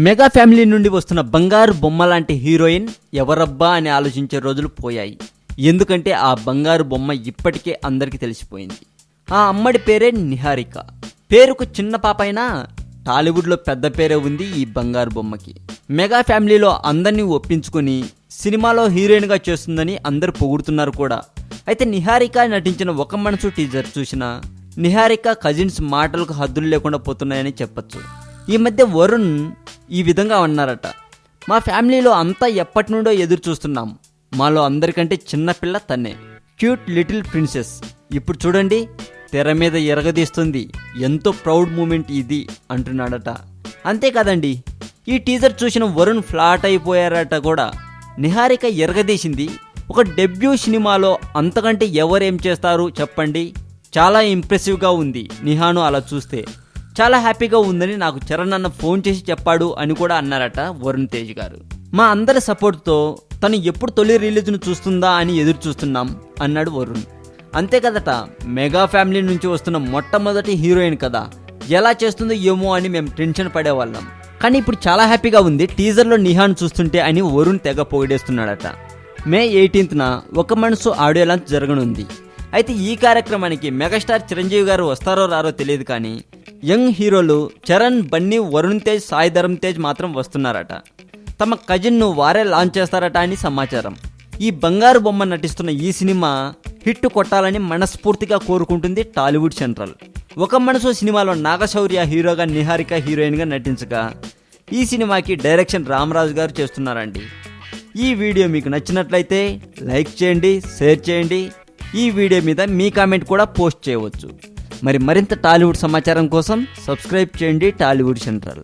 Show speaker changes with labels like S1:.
S1: Mega family నుండి వస్తున్న బంగారు బొమ్మ లాంటి హీరోయిన్ ఎవరబ్బా అని ఆలోచించే రోజులు పోయాయి. ఎందుకంటే ఆ బంగారు బొమ్మ ఇప్పటికే అందరికీ తెలిసిపోయింది. ఆ అమ్మడి పేరే నిహారిక. పేరుకు చిన్న పాప అయినా టాలీవుడ్లో పెద్ద పేరే ఉంది ఈ బంగారు బొమ్మకి. మెగా ఫ్యామిలీలో అందరినీ ఒప్పించుకొని సినిమాలో హీరోయిన్గా చేస్తుందని అందరూ పొగుడుతున్నారు కూడా. అయితే నిహారిక నటించిన ఒక మనసు టీజర్ చూసినా నిహారిక కజిన్స్ మాటలకు హద్దులు లేకుండా పోతున్నాయని చెప్పచ్చు. ఈ మధ్య వరుణ్ ఈ విధంగా అన్నారట, మా ఫ్యామిలీలో అంతా ఎప్పటి నుండో ఎదురు చూస్తున్నాం, మాలో అందరికంటే చిన్నపిల్ల తనే, క్యూట్ లిటిల్ ప్రిన్సెస్, ఇప్పుడు చూడండి తెర మీద ఎరగదీస్తుంది, ఎంతో ప్రౌడ్ మూమెంట్ ఇది అంటున్నాడట. అంతేకాదండి, ఈ టీజర్ చూసిన వరుణ్ ఫ్లాట్ అయిపోయారట కూడా. నిహారిక ఎరగదీసింది ఒక డెబ్యూ సినిమాలో, అంతకంటే ఎవరేం చేస్తారు చెప్పండి. చాలా ఇంప్రెసివ్గా ఉంది. నిహాను అలా చూస్తే చాలా హ్యాపీగా ఉందని నాకు చరణ్ అన్న ఫోన్ చేసి చెప్పాడు అని కూడా అన్నారట వరుణ్ తేజ్ గారు. మా అందరి సపోర్ట్తో తను ఎప్పుడు తొలి రిలీజ్ను చూస్తుందా అని ఎదురు చూస్తున్నాం అన్నాడు వరుణ్. అంతే కదట, మెగా ఫ్యామిలీ నుంచి వస్తున్న మొట్టమొదటి హీరోయిన్ కదా, ఎలా చేస్తుందో ఏమో అని మేము టెన్షన్ పడేవాళ్ళం. కానీ ఇప్పుడు చాలా హ్యాపీగా ఉంది టీజర్లో నిహాన్ చూస్తుంటే అని వరుణ్ తెగ పొగిడేస్తున్నాడట. మే 18న ఒక మనసు ఆడియో లాంచ్ జరగనుంది. అయితే ఈ కార్యక్రమానికి మెగాస్టార్ చిరంజీవి గారు వస్తారో రారో తెలియదు, కానీ యంగ్ హీరోలు చరణ్, బన్నీ, వరుణ్ తేజ్, సాయి ధరమ్ తేజ్ మాత్రం వస్తున్నారట. తమ కజిన్ను వారే లాంచ్ చేస్తారట అని సమాచారం. ఈ బంగారు బొమ్మ నటిస్తున్న ఈ సినిమా హిట్ కొట్టాలని మనస్ఫూర్తిగా కోరుకుంటుంది టాలీవుడ్ సెంట్రల్. ఒక మనసు సినిమాలో నాగశౌర్య హీరోగా, నిహారిక హీరోయిన్గా నటించగా ఈ సినిమాకి డైరెక్షన్ రామరాజు గారు చేస్తున్నారండి. ఈ వీడియో మీకు నచ్చినట్లయితే లైక్ చేయండి, షేర్ చేయండి. ఈ వీడియో మీద మీ కామెంట్ కూడా పోస్ట్ చేయవచ్చు. మరింత టాలీవుడ్ సమాచారం కోసం సబ్స్క్రైబ్ చేయండి టాలీవుడ్ సెంట్రల్.